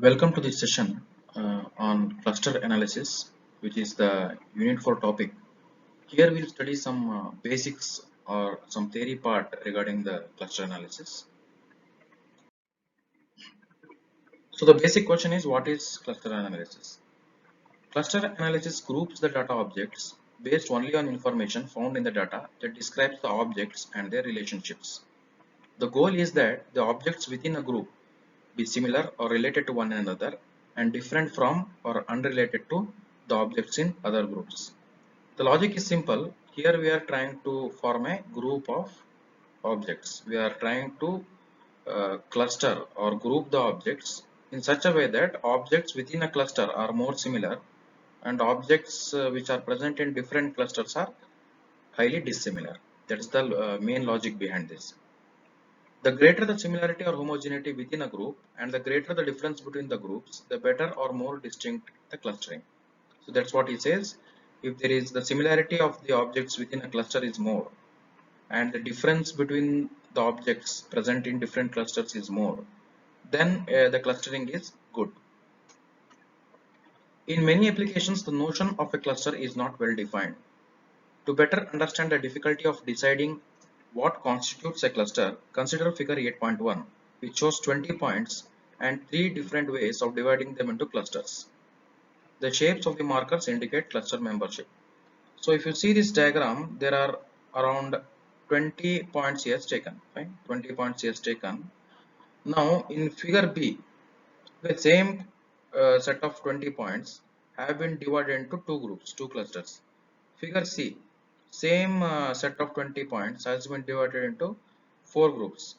Welcome to this session on cluster analysis, which is the unit 4 topic. Here we'll study some basics or some theory part regarding the cluster analysis. So the basic question is, what is cluster analysis? Cluster analysis groups the data objects based only on information found in the data that describes the objects and their relationships. The goal is that the objects within a group be similar or related to one another and different from or unrelated to the objects in other groups. The logic is simple. Here we are trying to form a group of objects. We are trying to cluster or group the objects in such a way that objects within a cluster are more similar and objects which are present in different clusters are highly dissimilar. That is the main logic behind this. The greater the similarity or homogeneity within a group and the greater the difference between the groups, the better or more distinct the clustering. So that's what he says. If there is the similarity of the objects within a cluster is more and the difference between the objects present in different clusters is more, then the clustering is good. In many applications, the notion of a cluster is not well defined. To better understand the difficulty of deciding what constitutes a cluster, consider figure 8.1, which shows 20 points and three different ways of dividing them into clusters. The shapes of the markers indicate cluster membership. So if you see this diagram, there are around 20 points here taken, right? 20 points here taken. Now in figure B, the same set of 20 points have been divided into two groups, two clusters. Figure C, same set of 20 points has been divided into four groups.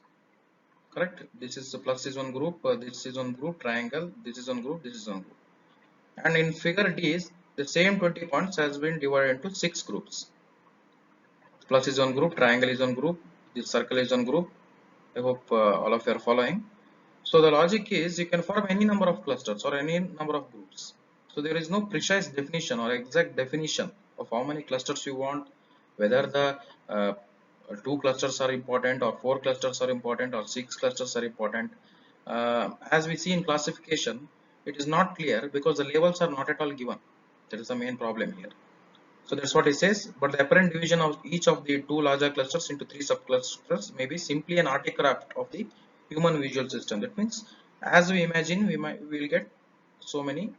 Correct? This is plus is one group, this is one group, triangle, this is one group, this is one group. And in figure D, the same 20 points has been divided into six groups. Plus is one group, triangle is one group, this circle is one group. I hope all of you are following. So the logic is you can form any number of clusters or any number of groups. So there is no precise definition or exact definition of how many clusters you want, whether the two clusters are important or four clusters are important or six clusters are important. As we see in classification, it is not clear because the labels are not at all given. That is the main problem here. So that's what it says. But the apparent division of each of the two larger clusters into three subclusters may be simply an artifact of the human visual system. That means, as we imagine, we will get so many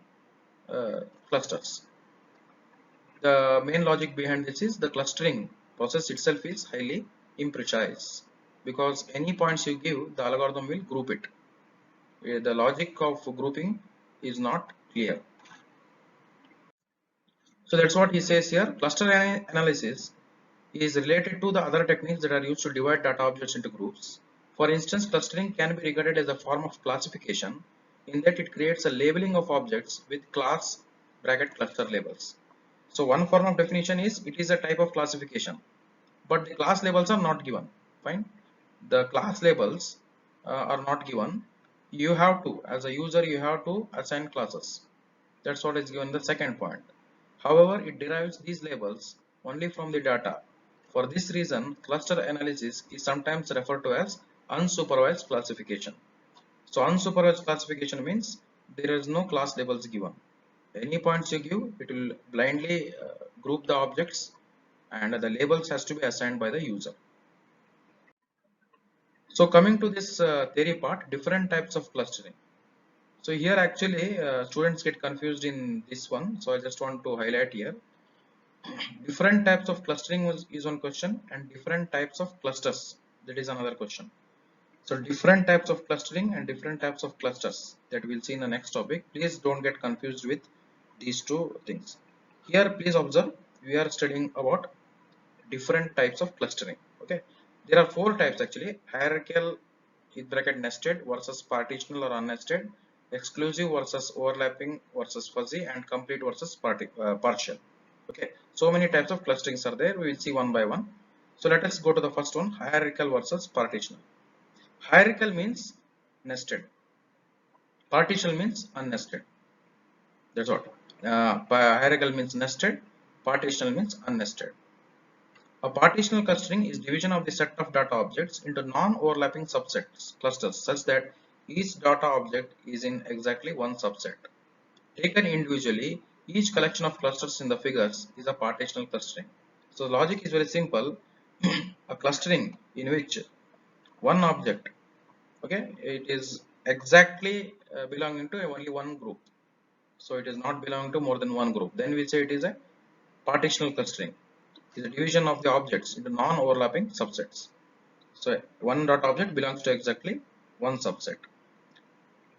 clusters. The main logic behind this is the clustering process itself is highly imprecise because any points you give, the algorithm will group it. The logic of grouping is not clear. So that's what he says here. Cluster analysis is related to the other techniques that are used to divide data objects into groups. For instance, clustering can be regarded as a form of classification in that it creates a labeling of objects with class bracket cluster labels. So one form of definition is it is a type of classification, but the class labels are not given. Fine. The class labels are not given. You have to, as a user, you have to assign classes. That's what is given in the second point. However, it derives these labels only from the data. For this reason, cluster analysis is sometimes referred to as unsupervised classification. So unsupervised classification means there is no class labels given. Any points you give, it will blindly group the objects and the labels has to be assigned by the user. So coming to this theory part, different types of clustering. So here actually students get confused in this one. So I just want to highlight here. Different types of clustering is one question and different types of clusters, that is another question. So different types of clustering and different types of clusters that we'll see in the next topic. Please don't get confused with these two things. Here please observe, we are studying about different types of clustering. Okay, there are four types actually: hierarchical with bracket nested versus partitional or unnested, exclusive versus overlapping versus fuzzy, and complete versus partial. Okay, so many types of clusterings are there. We will see one by one. So let us go to the first one: hierarchical versus partitional. Hierarchical means nested, partitional means unnested. That's what. Hierarchical means nested, partitional means unnested. A partitional clustering is division of the set of data objects into non-overlapping subsets clusters such that each data object is in exactly one subset. Taken individually, each collection of clusters in the figures is a partitional clustering. So logic is very simple. A clustering in which one object, okay, it is exactly belonging to only one group. So it is not belonging to more than one group. Then we say it is a partitional clustering. It is a division of the objects into non-overlapping subsets. So one dot object belongs to exactly one subset.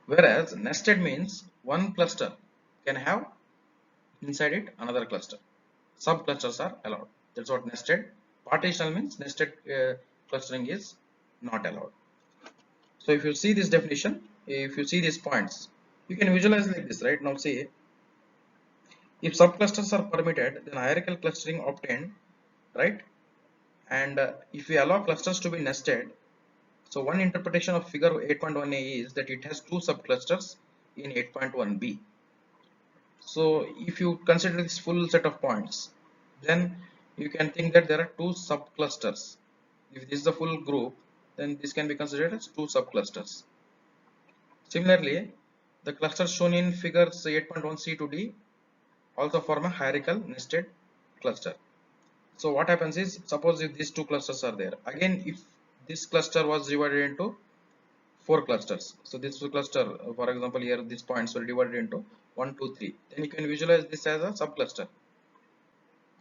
Whereas nested means one cluster can have inside it another cluster. Subclusters are allowed. That's what nested. Partitional means nested clustering is not allowed. So if you see this definition, if you see these points, you can visualize like this, right? Now see, if subclusters are permitted, then hierarchical clustering obtained, right? And if we allow clusters to be nested, so one interpretation of figure 8.1a is that it has two subclusters in 8.1b. So if you consider this full set of points, then you can think that there are two subclusters. If this is the full group, then this can be considered as two subclusters. Similarly, the clusters shown in figures 8.1c to d also form a hierarchical nested cluster. So what happens is, suppose if these two clusters are there, again if this cluster was divided into four clusters, so this cluster, for example here these points were divided into 1 2 3, then you can visualize this as a subcluster.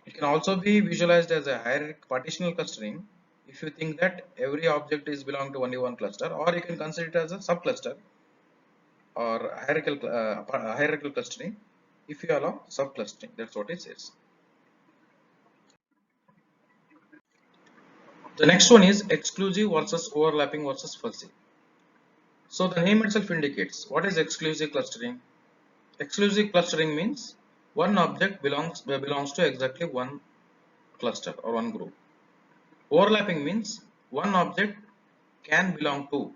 It can also be visualized as a hierarchical partitional clustering if you think that every object is belong to only one cluster, or you can consider it as a subcluster or hierarchical clustering if you allow subclustering. That's what it says. The next one is exclusive versus overlapping versus fuzzy. So the name itself indicates what is exclusive clustering. Exclusive clustering means one object belongs to exactly one cluster or one group. Overlapping means one object can belong to,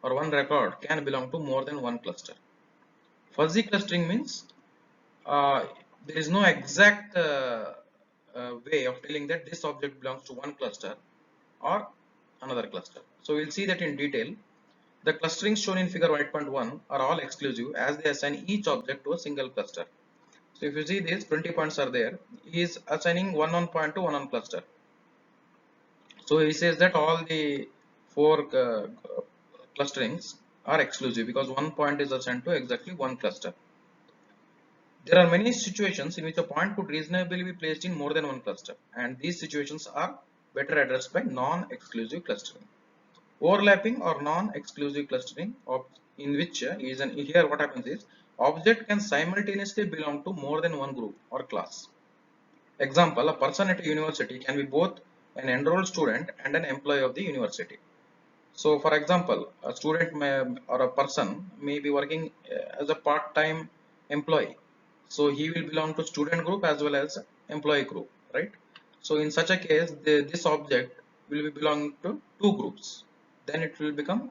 or one record can belong to more than one cluster. Fuzzy clustering means uh, there is no exact way of telling that this object belongs to one cluster or another cluster. So we'll see that in detail. The clusterings shown in figure 8.1 are all exclusive as they assign each object to a single cluster. So if you see these 20 points are there, he is assigning one point to one cluster. So he says that all the four clusterings are exclusive because one point is assigned to exactly one cluster. There are many situations in which a point could reasonably be placed in more than one cluster, and these situations are better addressed by non-exclusive clustering. Overlapping or non-exclusive clustering, in which here what happens is object can simultaneously belong to more than one group or class. Example, a person at a university can be both an enrolled student and an employee of the university. So for example, a student or a person may be working as a part-time employee. So he will belong to student group as well as employee group, right? So in such a case, this object will be belonging to two groups. Then it will become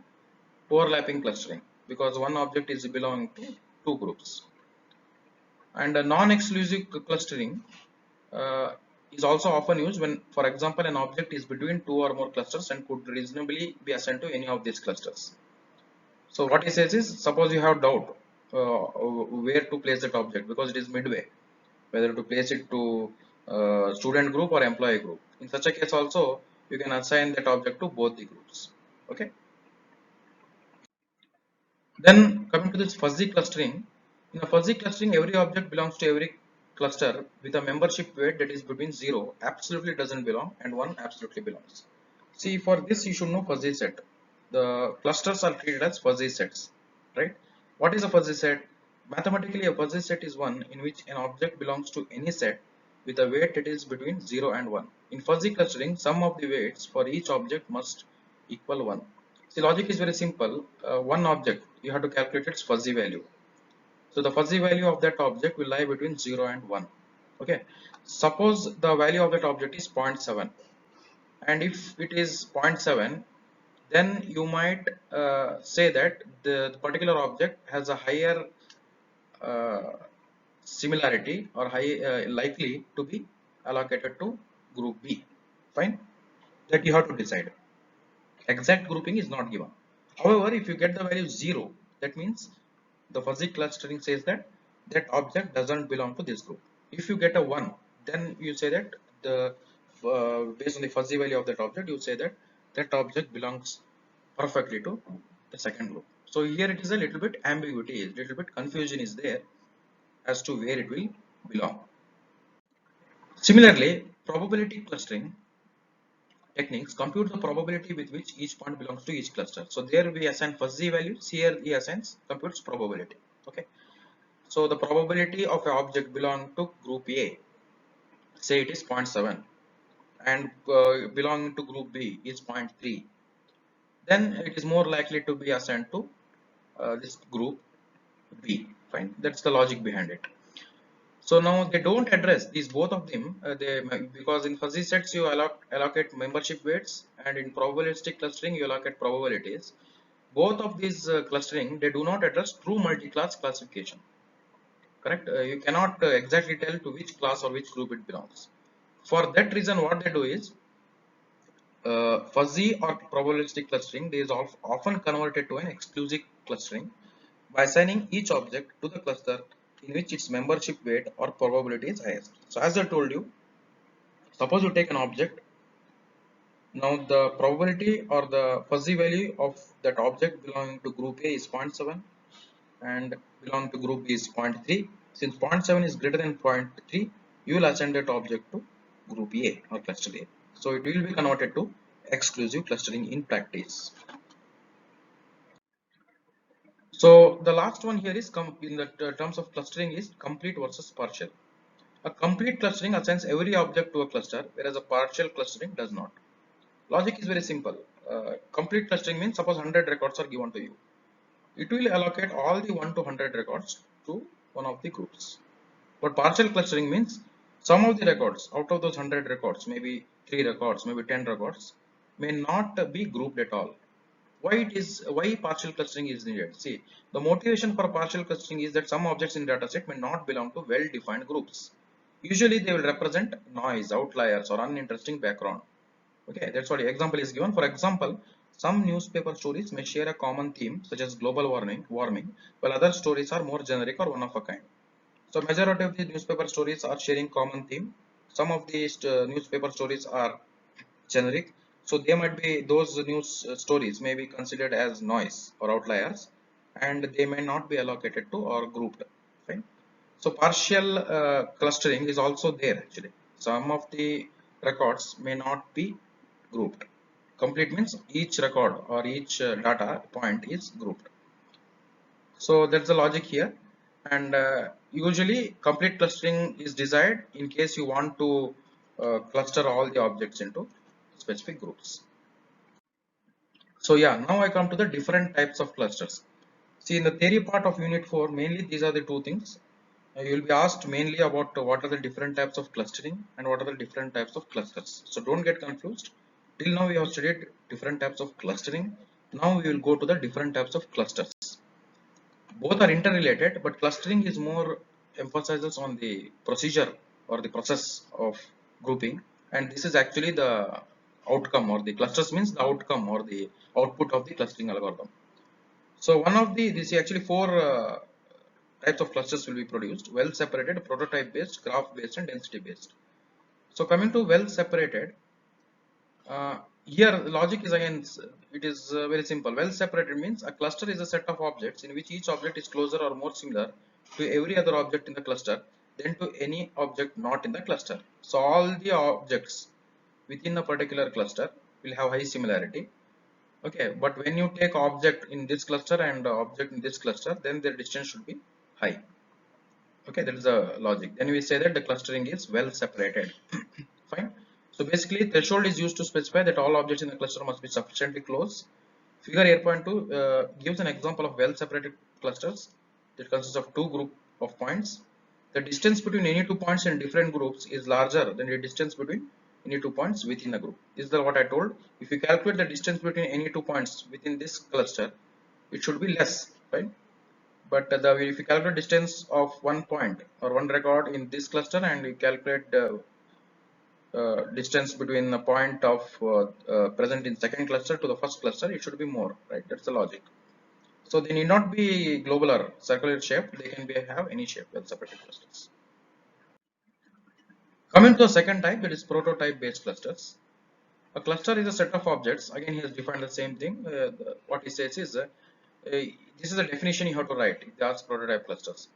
overlapping clustering because one object is belonging to two groups. And a non-exclusive clustering uh, is also often used when, for example, an object is between two or more clusters and could reasonably be assigned to any of these clusters. So what he says is, suppose you have doubt where to place that object because it is midway, whether to place it to student group or employee group. In such a case also, you can assign that object to both the groups. Okay. Then coming to this fuzzy clustering, in a fuzzy clustering, every object belongs to every cluster with a membership weight that is between 0 absolutely doesn't belong and 1 absolutely belongs. See, for this you should know fuzzy set. The clusters are treated as fuzzy sets, right? What is a fuzzy set? Mathematically, a fuzzy set is one in which an object belongs to any set with a weight that is between 0 and 1. In fuzzy clustering, sum of the weights for each object must equal 1. The logic is very simple. One object, you have to calculate its fuzzy value. So the fuzzy value of that object will lie between 0 and 1. Okay. Suppose the value of that object is 0.7. And if it is zero point 0.7, then you might say that the particular object has a higher uh, similarity or high likely to be allocated to group B. Fine. That you have to decide. Exact grouping is not given. However, if you get the value 0, that means the fuzzy clustering says that that object doesn't belong to this group. If you get a 1, then you say that the based on the fuzzy value of that object, you say that that object belongs perfectly to the second group. So here it is a little bit ambiguity, a little bit confusion is there as to where it will belong. Similarly, probability clustering techniques compute the probability with which each point belongs to each cluster. So there we assign fuzzy values, here he assigns computes probability. Okay. So the probability of an object belong to group A, say it is 0.7, and belonging to group B is 0.3, then it is more likely to be assigned to this group B. Fine, that's the logic behind it. So now they don't address these both of them, because in fuzzy sets you allocate membership weights, and in probabilistic clustering you allocate probabilities. Both of these clustering, they do not address true multi-class classification. Correct? You cannot exactly tell to which class or which group it belongs. For that reason, what they do is fuzzy or probabilistic clustering. They is often converted to an exclusive clustering by assigning each object to the cluster in which its membership weight or probability is highest. So as I told you, suppose you take an object. Now the probability or the fuzzy value of that object belonging to group A is 0.7 and belonging to group B is 0.3. Since 0.7 is greater than 0.3, you will assign that object to group A or cluster A. So it will be converted to exclusive clustering in practice. So the last one here is in the terms of clustering is complete versus partial. A complete clustering assigns every object to a cluster, whereas a partial clustering does not. Logic is very simple. Complete clustering means suppose 100 records are given to you. It will allocate all the 1 to 100 records to one of the groups. But partial clustering means some of the records out of those 100 records, maybe 3 records, maybe 10 records, may not be grouped at all. Why partial clustering is needed? See, the motivation for partial clustering is that some objects in dataset may not belong to well-defined groups. Usually they will represent noise, outliers, or uninteresting background. Okay, that's what the example is given. For example, some newspaper stories may share a common theme such as global warming, while other stories are more generic or one of a kind. So majority of the newspaper stories are sharing common theme. Some of these newspaper stories are generic. So they might be those news stories may be considered as noise or outliers, and they may not be allocated to or grouped. Fine. So partial clustering is also there actually. Some of the records may not be grouped. Complete means each record or each data point is grouped. So that's the logic here. And usually complete clustering is desired in case you want to cluster all the objects into specific groups. So yeah, now I come to the different types of clusters. See, in the theory part of unit 4, mainly these are the two things. You will be asked mainly about what are the different types of clustering and what are the different types of clusters. So don't get confused. Till now we have studied different types of clustering. Now we will go to the different types of clusters. Both are interrelated, but clustering is more emphasizes on the procedure or the process of grouping, and this is actually the outcome, or the clusters means the outcome or the output of the clustering algorithm. So one of the this is actually four types of clusters will be produced: well separated, prototype based, graph based, and density based. So coming to well separated, here the logic is again it is very simple. Well separated means a cluster is a set of objects in which each object is closer or more similar to every other object in the cluster than to any object not in the cluster. So all the objects within a particular cluster will have high similarity. Okay, but when you take object in this cluster and object in this cluster, then their distance should be high. Okay, that is the logic. Then we say that the clustering is well separated. Fine. So basically threshold is used to specify that all objects in the cluster must be sufficiently close. Figure 8.2 gives an example of well separated clusters that consists of two group of points. The distance between any two points in different groups is larger than the distance between any two points within a group. This is what I told. If you calculate the distance between any two points within this cluster, it should be less, right? But if you calculate distance of one point or one record in this cluster and you calculate distance between the point of present in second cluster to the first cluster, it should be more, right? That's the logic. So they need not be globular circular shape, they can be have any shape, well separated clusters. Coming to the second type, that is prototype based clusters. A cluster is a set of objects. Again, he has defined the same thing. What he says is this is a definition you have to write if they ask prototype clusters.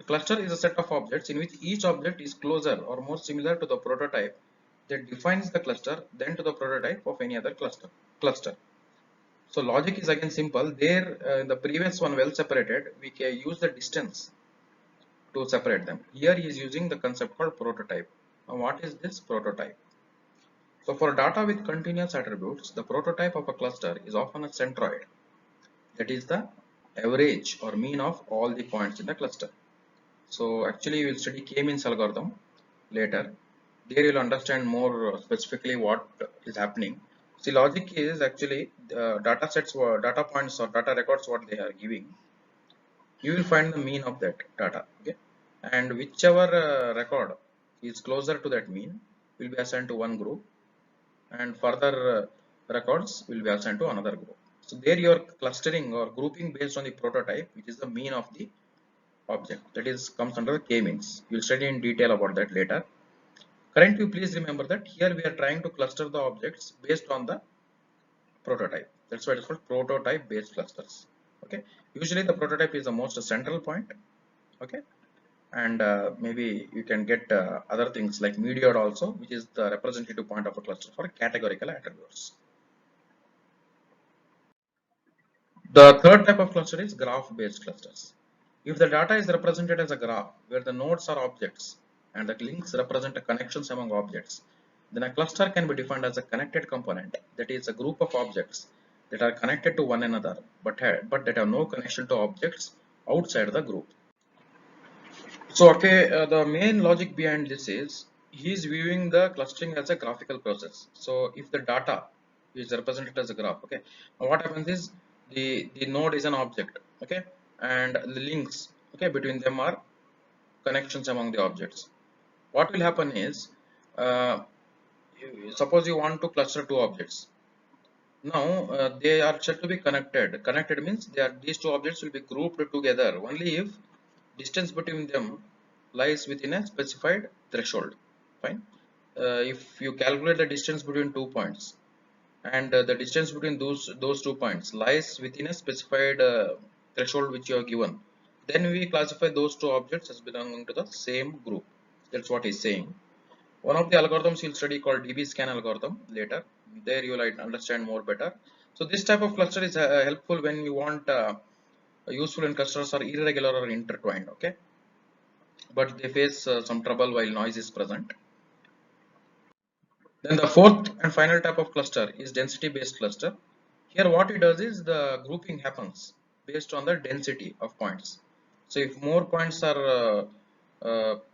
A cluster is a set of objects in which each object is closer or more similar to the prototype that defines the cluster than to the prototype of any other cluster. So logic is again simple. There, in the previous one well separated, we can use the distance to separate them. Here he is using the concept called prototype. Now what is this prototype? So for data with continuous attributes, the prototype of a cluster is often a centroid. That is the average or mean of all the points in the cluster. So actually we will study k-means algorithm later. There you will understand more specifically what is happening. See, logic is actually data sets or data points or data records what they are giving. You will find the mean of that data, okay? And whichever record is closer to that mean will be assigned to one group, and further records will be assigned to another group. So there you are clustering or grouping based on the prototype, which is the mean of the object. That is comes under the k-means. You will study in detail about that later. Currently, please remember that here we are trying to cluster the objects based on the prototype. That's why it's called prototype based clusters. Okay. Usually the prototype is the most central point. Okay. And maybe you can get other things like mediod also, which is the representative point of a cluster for categorical attributes. The third type of cluster is graph based clusters. If the data is represented as a graph where the nodes are objects and the links represent connections among objects, then a cluster can be defined as a connected component, that is a group of objects that are connected to one another but that have no connection to objects outside the group. So okay, the main logic behind this is he is viewing the clustering as a graphical process. So if the data is represented as a graph, okay, now what happens is the node is an object, okay, and the links, okay, between them are connections among the objects. What will happen is, suppose you want to cluster two objects. Now they are said to be connected. Connected means these two objects will be grouped together only if distance between them lies within a specified threshold. Fine. If you calculate the distance between 2 points and the distance between those 2 points lies within a specified threshold which you are given, then we classify those two objects as belonging to the same group. That's what he's saying. One of the algorithms you'll study called DB-scan algorithm later. There you will understand more better. So this type of cluster is helpful when you want useful when clusters are irregular or intertwined. Okay, but they face some trouble while noise is present. Then the fourth and final type of cluster is density based cluster. Here what it does is the grouping happens based on the density of points. So if more points are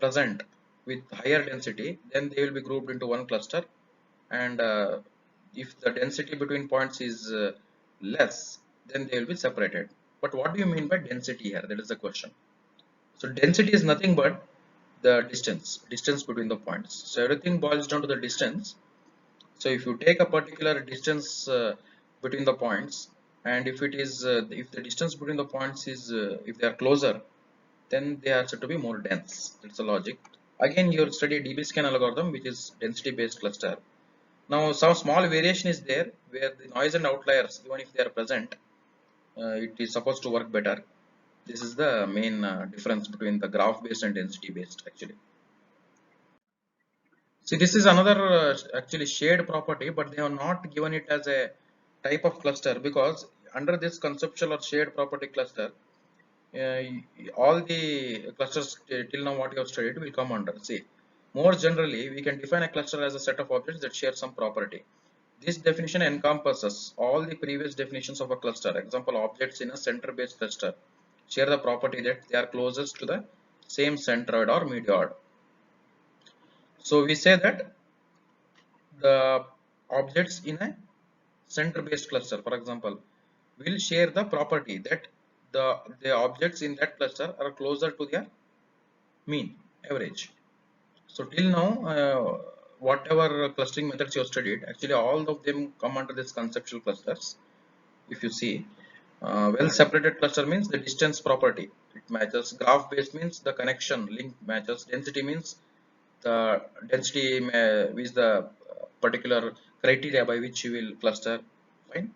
present with higher density, then they will be grouped into one cluster, and if the density between points is less, then they will be separated. But what do you mean by density here? That is the question. So density is nothing but the distance between the points. So everything boils down to the distance. So if you take a particular distance between the points, and if it is if the distance between the points is if they are closer, then they are said to be more dense. That's the logic. Again, you study DB-scan algorithm, which is density based cluster. Now some small variation is there where the noise and outliers, even if they are present, it is supposed to work better. This is the main difference between the graph based and density based actually. See, this is another actually shared property, but they have not given it as a type of cluster, because under this conceptual or shared property cluster, uh, all the clusters till now what you have studied will come under. See, more generally, we can define a cluster as a set of objects that share some property. This definition encompasses all the previous definitions of a cluster. Example, objects in a center-based cluster share the property that they are closest to the same centroid or mediod. So we say that the objects in a center-based cluster, for example, will share the property that the objects in that cluster are closer to their mean average. So till now, whatever clustering methods you studied, actually all of them come under this conceptual clusters. If you see, well separated cluster means the distance property, it matches. Graph based means the connection link matches. Density means the density is the particular criteria by which you will cluster. Fine.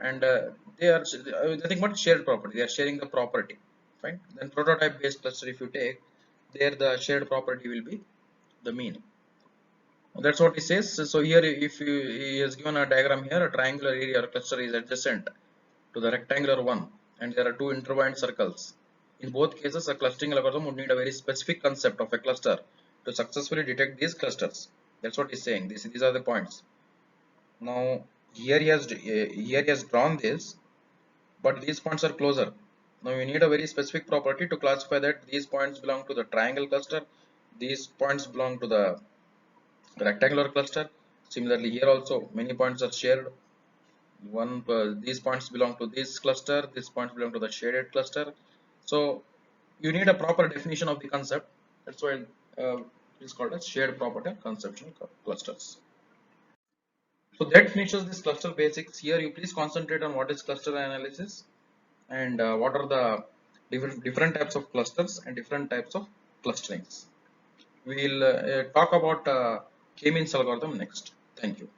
And they are nothing but shared property, they are sharing the property. Fine. Then prototype based cluster, if you take, there the shared property will be the mean. That's what he says. So here, if you, he has given a diagram here, a triangular area or cluster is adjacent to the rectangular one, and there are two intertwined circles. In both cases, a clustering algorithm would need a very specific concept of a cluster to successfully detect these clusters. That's what he's saying. These are the points. Now here he has drawn this, but these points are closer. Now you need a very specific property to classify that these points belong to the triangle cluster, these points belong to the rectangular cluster. Similarly, here also many points are shared. These points belong to this cluster, these points belong to the shaded cluster. So you need a proper definition of the concept. That's why it's called as shared property conceptual clusters. So that finishes this cluster basics. Here you please concentrate on what is cluster analysis and what are the different types of clusters and different types of clusterings. We will talk about K-means algorithm next. Thank you.